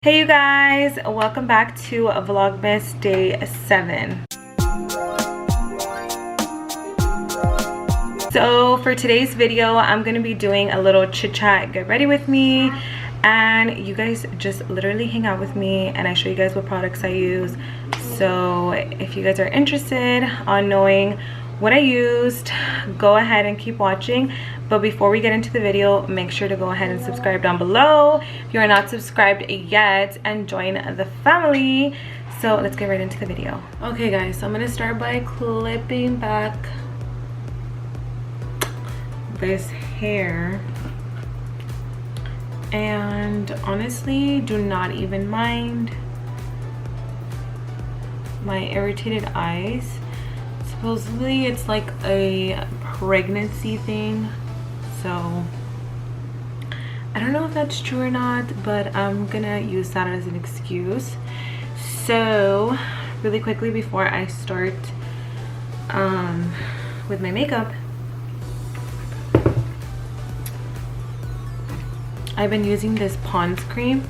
Hey you guys, welcome back to Vlogmas day 7. So for today's video, I'm gonna be doing a little chit chat, get ready with me, and you guys just literally hang out with me and I show you guys what products I use. So if you guys are interested on knowing what I used, go ahead and keep watching. But before we get into the video, make sure to go ahead and subscribe down below if you are not subscribed yet, and join the family. So let's get right into the video. Okay guys, so I'm gonna start by clipping back this hair, and honestly do not even mind my irritated eyes. Supposedly it's like a pregnancy thing, so I don't know if that's true or not, but I'm gonna use that as an excuse. So really quickly before I start with my makeup, I've been using this Pond's cream.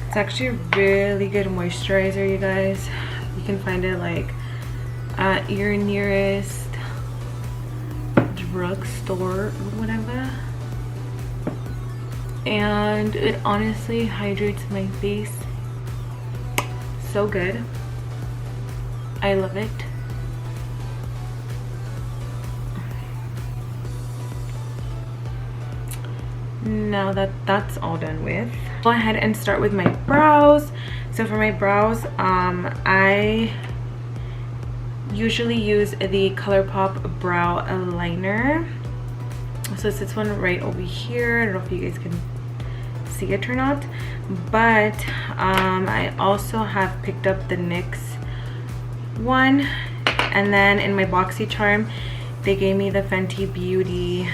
It's actually a really good moisturizer, you guys. You can find it like at your nearest drugstore or whatever, and it honestly hydrates my face so good. I love it. Now that that's all done with, go ahead and start with my brows. So for my brows, I usually use the Colourpop brow liner. So it's this one right over here. I don't know if you guys can see it or not, but I also have picked up the NYX one, and then in my BoxyCharm they gave me the Fenty Beauty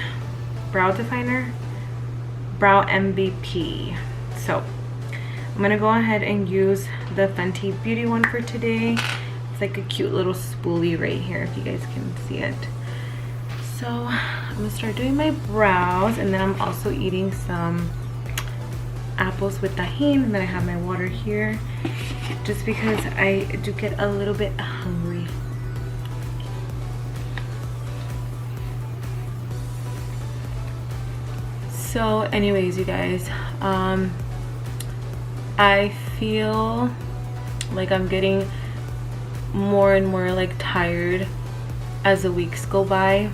brow definer, brow MVP. So I'm gonna go ahead and use the Fenty Beauty one for today. It's like a cute little spoolie right here if you guys can see it. So I'm gonna start doing my brows, and then I'm also eating some apples with tahini, and then I have my water here just because I do get a little bit hungry. So anyways, you guys, I feel like I'm getting more and more like tired as the weeks go by.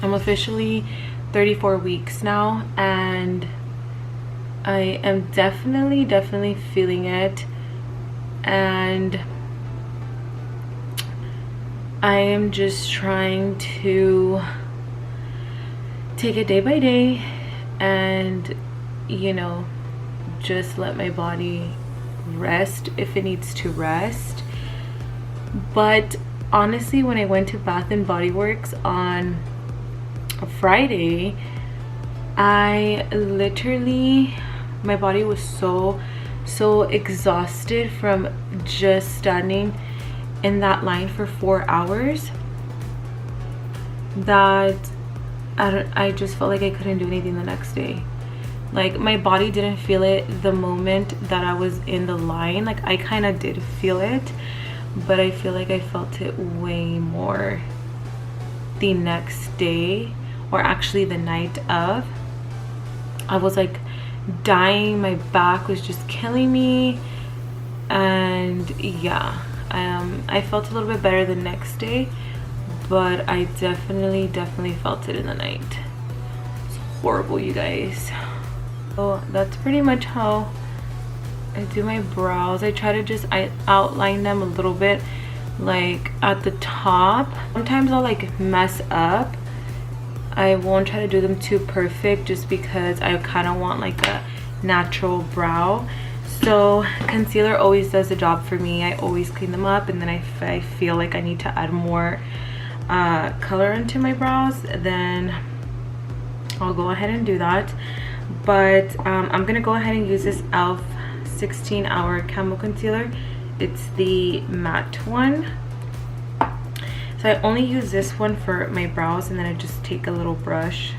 I'm officially 34 weeks now, and I am definitely feeling it, and I am just trying to take it day by day and, you know, just let my body rest if it needs to rest. But honestly, when I went to Bath and Body Works on Friday, I literally, my body was so exhausted from just standing in that line for 4 hours that I just felt like I couldn't do anything the next day. Like, my body didn't feel it the moment that I was in the line. Like, I kind of did feel it, but I feel like I felt it way more the next day, or actually the night of. I was like dying, my back was just killing me, and yeah, I felt a little bit better the next day, but I definitely felt it in the night. It's horrible, you guys. So that's pretty much how I do my brows. I try to I outline them a little bit, like at the top. Sometimes I'll like mess up. I won't try to do them too perfect just because I kind of want like a natural brow. So concealer always does the job for me. I always clean them up, and then if I feel like I need to add more color into my brows, then I'll go ahead and do that. But I'm gonna go ahead and use this ELF 16-hour camo concealer. It's the matte one. So I only use this one for my brows, and then I just take a little brush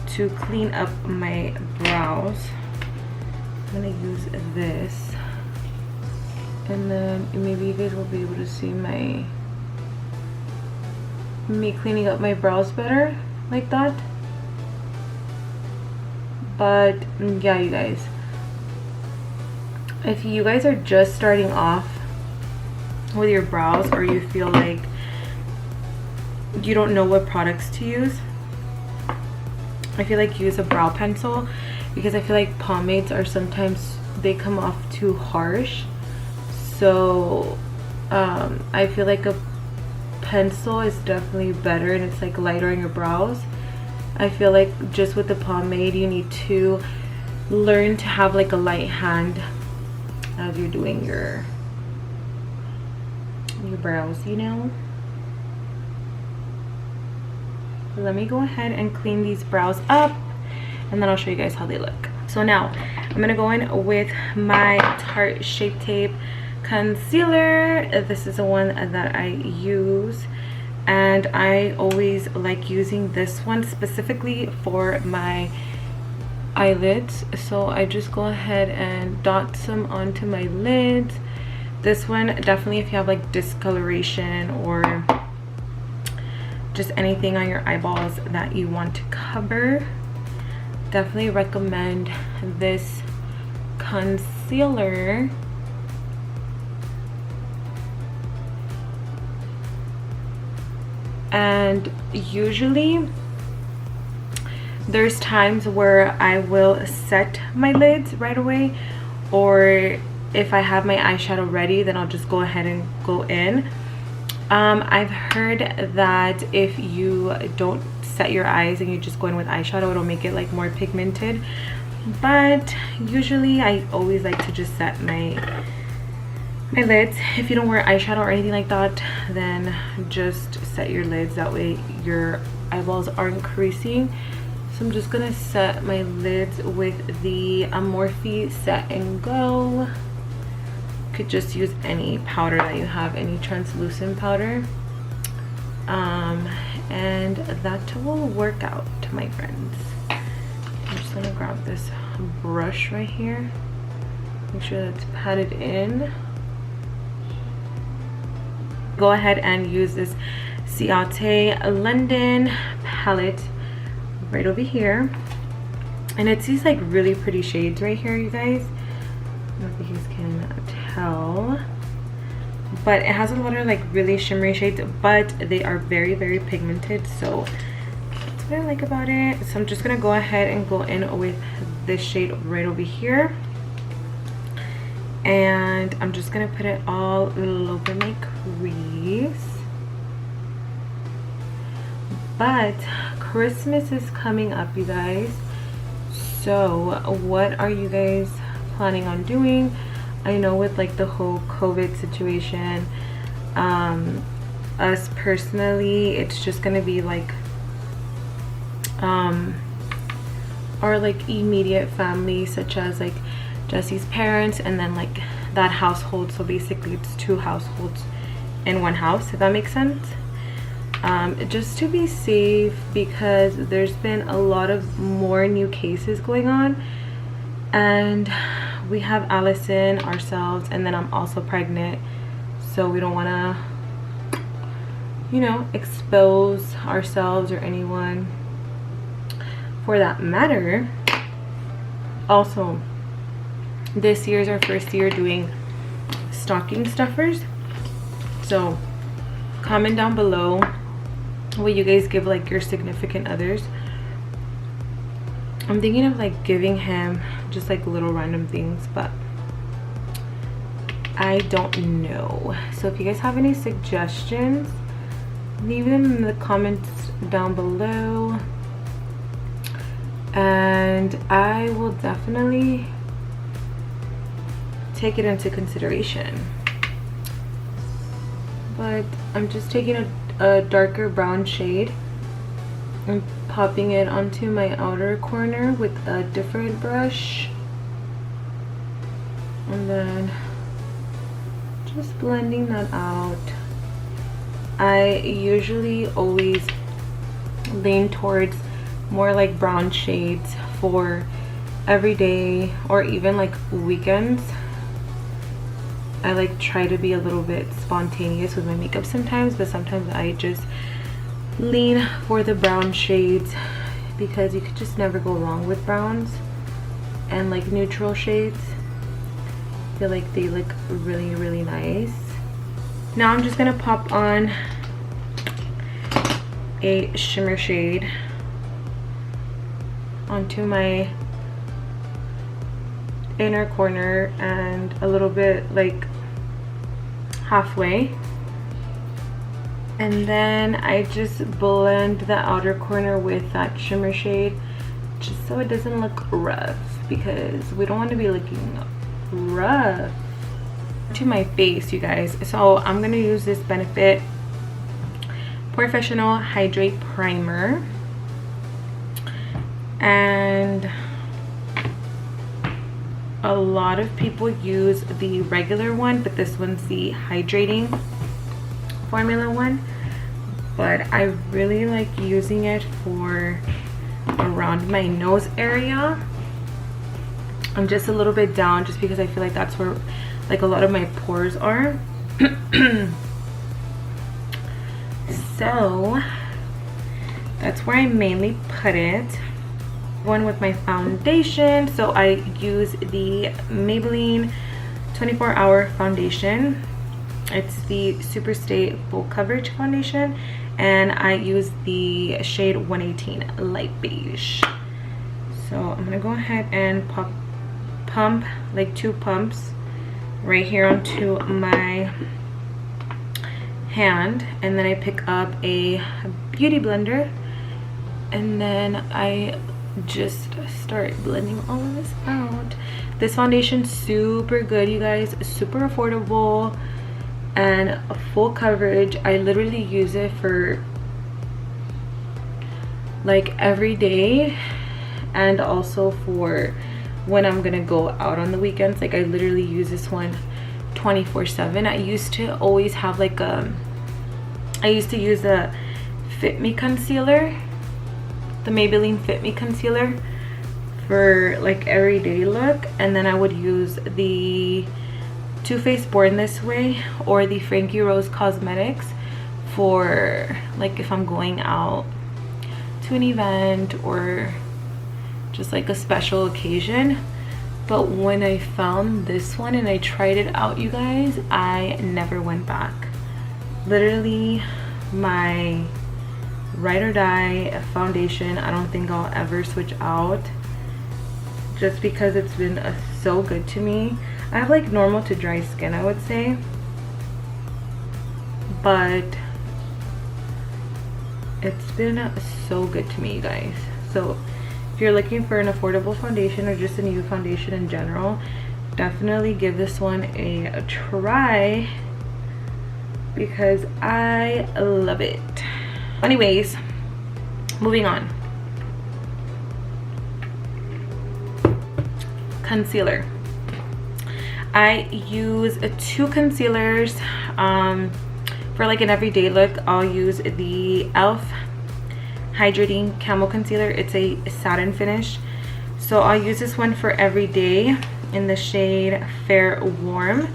to clean up my brows. gonna use this, and then maybe you guys will be able to see me cleaning up my brows better like that. But yeah, you guys, if you guys are just starting off with your brows, or you feel like you don't know what products to use, I feel like use a brow pencil, because I feel like pomades are sometimes, they come off too harsh. So I feel like a pencil is definitely better, and it's like lighter on your brows. I feel like just with the pomade, you need to learn to have like a light hand as you're doing your brows, you know. So let me go ahead and clean these brows up, and then I'll show you guys how they look. So now I'm gonna go in with my Tarte Shape Tape concealer. This is the one that I use, and I always like using this one specifically for my eyelids. So I just go ahead and dot some onto my lids. This one, definitely if you have like discoloration or just anything on your eyeballs that you want to cover, definitely recommend this concealer. And usually there's times where I will set my lids right away, or if I have my eyeshadow ready, then I'll just go ahead and go in. I've heard that if you don't set your eyes and you just go in with eyeshadow, it'll make it like more pigmented. But usually I always like to just set my lids. If you don't wear eyeshadow or anything like that, then just set your lids, that way your eyeballs aren't creasing. So I'm just gonna set my lids with the Morphe Set and Go. You could just use any powder that you have, any translucent powder, and that will work out, my friends. I'm just gonna grab this brush right here, make sure that's patted in. Go ahead and use this Ciate London palette right over here, and it's these like really pretty shades right here, you guys. I don't know if you guys can tell, but it has a lot of like really shimmery shades, but they are very, very pigmented, so that's what I like about it. So I'm just gonna go ahead and go in with this shade right over here, and I'm just gonna put it all over my crease. But Christmas is coming up, you guys, so what are you guys planning on doing? I know with like the whole COVID situation, us personally, it's just gonna be like our like immediate family, such as like Jesse's parents, and then like that household. So basically it's two households in one house, if that makes sense. Just to be safe, because there's been a lot of more new cases going on, and we have Allison, ourselves, and then I'm also pregnant, so we don't want to, you know, expose ourselves or anyone for that matter. Also, this year is our first year doing stocking stuffers, so comment down below what you guys give like your significant others. I'm thinking of like giving him just like little random things, but I don't know. So if you guys have any suggestions, leave them in the comments down below, and I will definitely take it into consideration. But I'm just taking a darker brown shade and popping it onto my outer corner with a different brush, and then just blending that out. I usually always lean towards more like brown shades for every day or even like weekends, I like try to be a little bit spontaneous with my makeup sometimes, but sometimes I just lean for the brown shades because you could just never go wrong with browns. And like neutral shades, I feel like they look really, really nice. Now I'm just gonna pop on a shimmer shade onto my inner corner and a little bit like halfway, and then I just blend the outer corner with that shimmer shade just so it doesn't look rough, because we don't want to be looking rough. To my face, you guys, so I'm gonna use this Benefit Professional Hydrate Primer, and a lot of people use the regular one, but this one's the hydrating formula one. But I really like using it for around my nose area. I'm just a little bit down just because I feel like that's where like a lot of my pores are. So that's where I mainly put it. One with my foundation, so I use the Maybelline 24-hour foundation. It's the Super Stay Full Coverage foundation, and I use the shade 118 Light Beige. So I'm gonna go ahead and pump like 2 pumps right here onto my hand, and then I pick up a beauty blender, and then I just start blending all of this out. This foundation's super good, you guys, super affordable and full coverage. I literally use it for like every day, and also for when I'm gonna go out on the weekends. Like I literally use this one 24/7. I used to always have like I used to use a Fit Me concealer, the Maybelline Fit Me concealer, for like everyday look, and then I would use the Too Faced Born This Way or the Frankie Rose Cosmetics for like if I'm going out to an event or just like a special occasion. But when I found this one and I tried it out, you guys, I never went back. Literally my ride or die foundation. I don't think I'll ever switch out, just because it's been so good to me. I have like normal to dry skin, I would say, but it's been so good to me, you guys. So if you're looking for an affordable foundation or just a new foundation in general, definitely give this one a try, because I love it. Anyways, moving on. Concealer. I use 2 concealers for like an everyday look. I'll use the ELF Hydrating Camo Concealer. It's a satin finish, so I'll use this one for every day in the shade Fair Warm.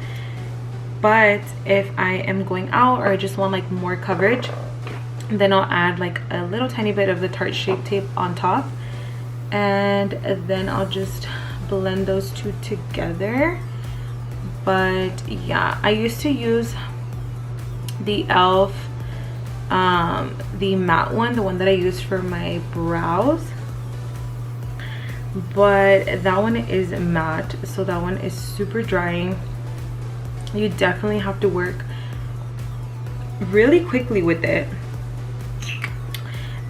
But if I am going out or I just want like more coverage, then I'll add like a little tiny bit of the Tarte Shape Tape on top, and then I'll just blend those 2 together. But yeah, I used to use the ELF the matte one, the one that I use for my brows, but that one is matte, so that one is super drying. You definitely have to work really quickly with it,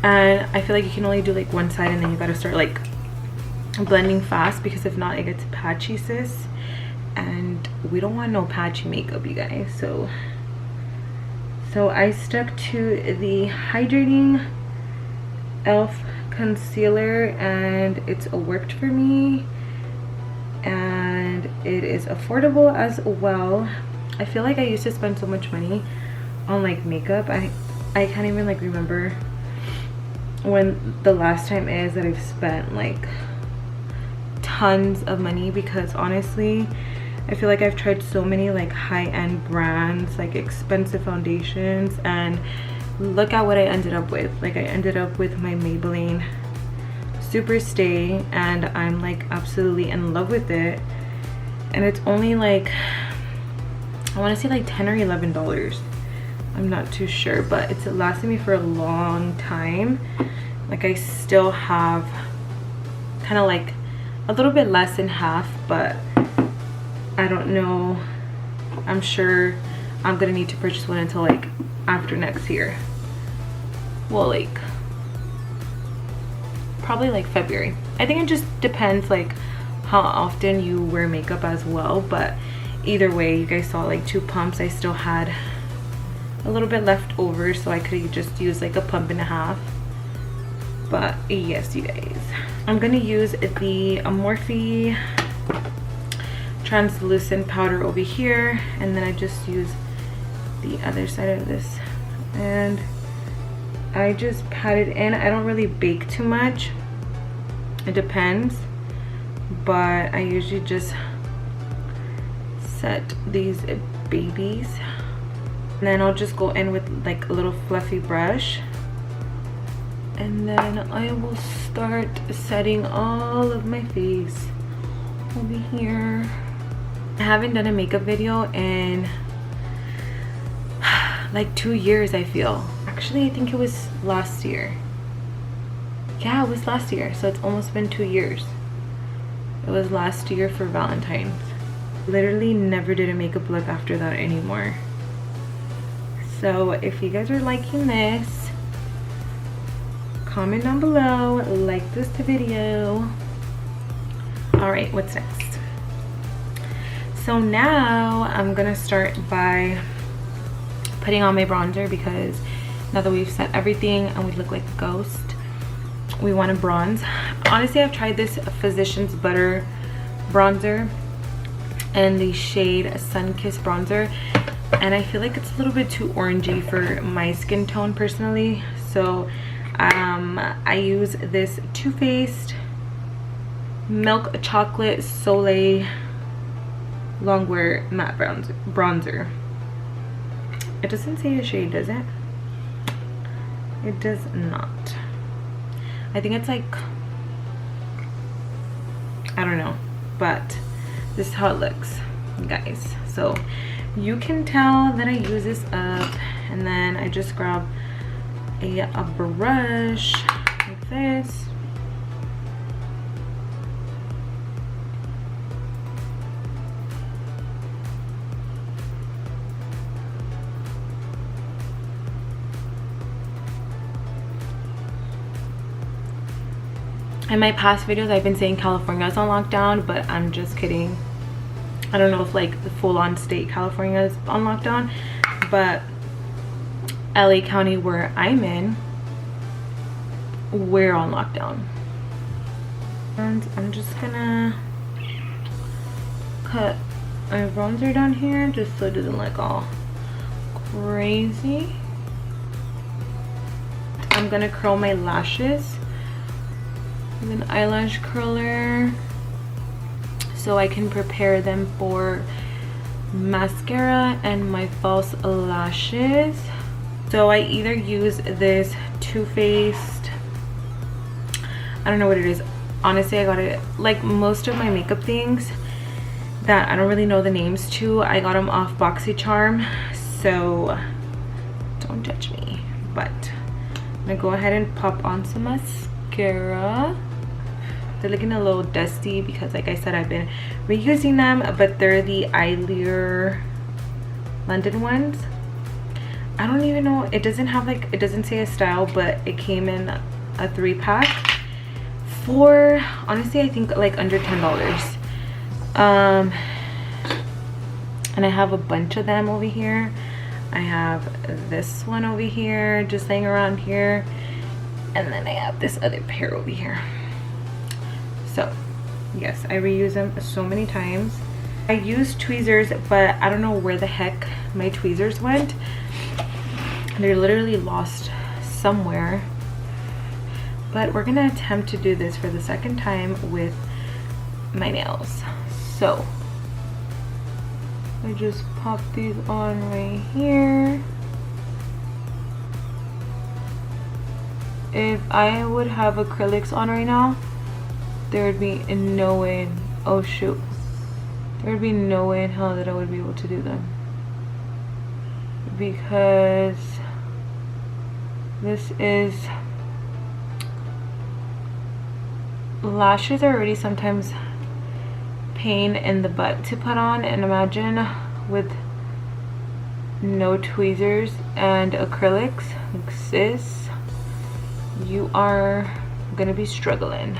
and I feel like you can only do like one side, and then you gotta start like blending fast, because if not it gets patchy, sis, and we don't want no patchy makeup, you guys. So I stuck to the Hydrating Elf Concealer, and it's worked for me, and it is affordable as well. I feel like I used to spend so much money on like makeup. I can't even like remember when the last time is that I've spent like tons of money, because honestly I feel like I've tried so many like high-end brands, like expensive foundations, and look at what I ended up with. Like I ended up with my Maybelline Super Stay, and I'm like absolutely in love with it, and it's only like, I want to say like $10 or $11. I'm not too sure, but it's lasted me for a long time. Like I still have kind of like a little bit less than half, but I don't know, I'm sure I'm gonna need to purchase one until like after next year. Well, like probably like February. I think it just depends like how often you wear makeup as well, but either way, you guys saw like 2 pumps. I still had a little bit left over, so I could just use like a pump and a half. But yes, you guys, I'm gonna use the Morphe translucent powder over here, and then I just use the other side of this, and I just pat it in. I don't really bake too much, it depends, but I usually just set these babies, and then I'll just go in with like a little fluffy brush, and then I will start setting all of my face over here. I haven't done a makeup video in like 2 years, I feel. Actually, I think it was last year. Yeah, it was last year, so it's almost been 2 years. It was last year for Valentine's. Literally never did a makeup look after that anymore. So if you guys are liking this, comment down below, like this video. All right, what's next? So now I'm gonna start by putting on my bronzer, because now that we've set everything and we look like a ghost, we want to bronze. Honestly, I've tried this Physicians Butter bronzer and the shade Sun Kiss bronzer, and I feel like it's a little bit too orangey for my skin tone personally. So I use this Too Faced Milk Chocolate Soleil Longwear Matte Bronzer. It doesn't say a shade, does it? It does not. I think it's like, I don't know, but this is how it looks, guys. So you can tell that I use this up, and then I just grab a brush like this, in my past videos I've been saying California is on lockdown, but I'm just kidding. I don't know if like the full-on state California is on lockdown, but LA County, where I'm in, we're on lockdown. And I'm just gonna cut my bronzer down here just so it doesn't look all crazy. I'm gonna curl my lashes with an eyelash curler so I can prepare them for mascara and my false lashes. So I either use this Too Faced, I don't know what it is, honestly. I got it, like most of my makeup things that I don't really know the names to, I got them off BoxyCharm, so don't judge me. But I'm gonna go ahead and pop on some mascara. They're looking a little dusty because, like I said, I've been reusing them, but they're the Eyelure London ones. I don't even know, it doesn't have like, it doesn't say a style, but it came in a 3-pack for, honestly, I think like under $10. And I have a bunch of them over here. I have this one over here just laying around here, and then I have this other pair over here. So yes, I reuse them so many times. I use tweezers, but I don't know where the heck my tweezers went. They're literally lost somewhere. But we're gonna attempt to do this for the second time with my nails. So I just pop these on right here. If I would have acrylics on right now, there would be no way, oh shoot, there would be no way in hell that I would be able to do them, because this is, lashes are already sometimes pain in the butt to put on, and imagine with no tweezers and acrylics, like, sis, you are gonna be struggling.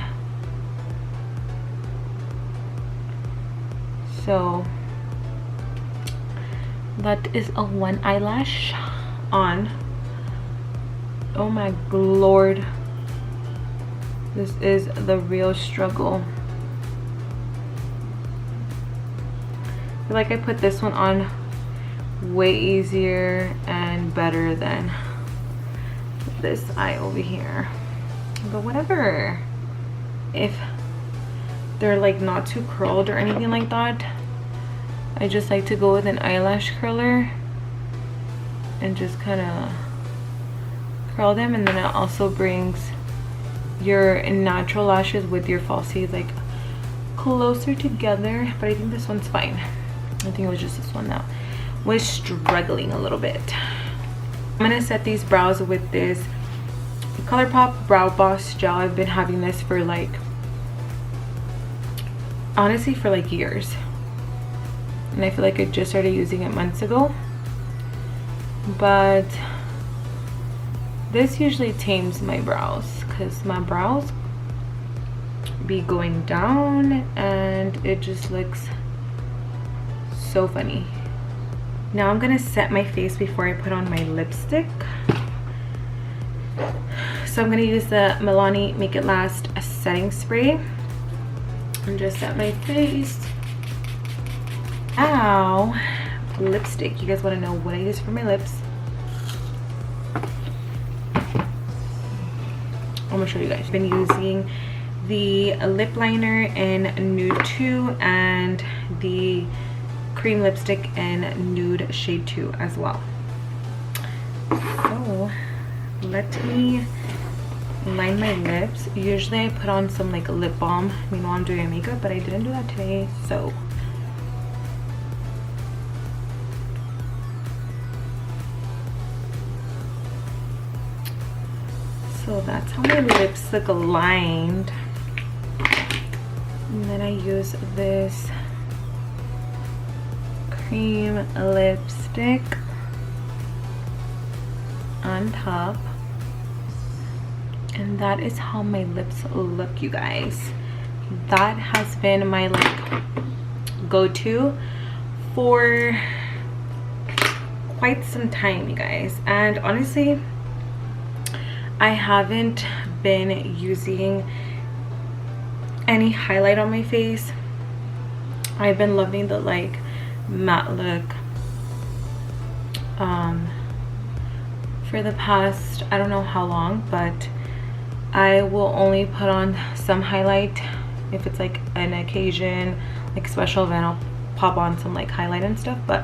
So that is a one eyelash on. Oh my lord, this is the real struggle. I feel like I put this one on way easier and better than this eye over here, but whatever. If they're like not too curled or anything like that, I just like to go with an eyelash curler and just kind of curl them, and then it also brings your natural lashes with your falsies like closer together. But I think this one's fine. I think it was just this one that was struggling a little bit. I'm gonna set these brows with this Colourpop Brow Boss gel. I've been having this for like, honestly, for like years, and I feel like I just started using it months ago, but this usually tames my brows because my brows be going down and it just looks so funny. Now I'm gonna set my face before I put on my lipstick. So I'm gonna use the Maybelline Make It Last setting spray and just set my face. Ow, lipstick. You guys want to know what I use for my lips? I'm gonna show you guys. I've been using the lip liner in Nude 2 and the cream lipstick in Nude Shade 2 as well. So let me line my lips. Usually I put on some like lip balm while I'm doing my makeup, but I didn't do that today. So that's how my lips look lined. And then I use this cream lipstick on top, and that is how my lips look, you guys. That has been my like go-to for quite some time, you guys. And honestly, I haven't been using any highlight on my face. I've been loving the like matte look for the past, I don't know how long, but I will only put on some highlight if it's like an occasion, like special event. I'll pop on some like highlight and stuff, but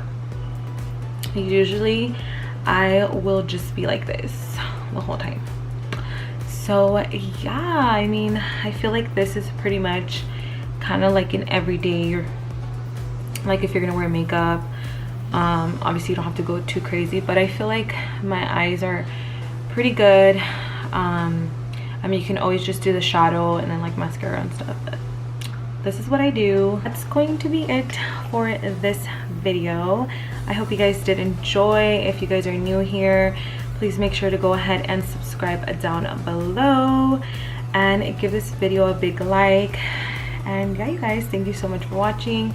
usually I will just be like this the whole time. So yeah, I mean, I feel like this is pretty much kind of like an everyday, like if you're gonna wear makeup, obviously you don't have to go too crazy, but I feel like my eyes are pretty good. I mean, you can always just do the shadow and then like mascara and stuff, but this is what I do. That's going to be it for this video. I hope you guys did enjoy. If you guys are new here, please make sure to go ahead and subscribe down below and give this video a big like. And yeah, you guys, thank you so much for watching,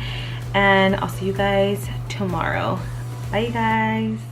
and I'll see you guys tomorrow. Bye, you guys.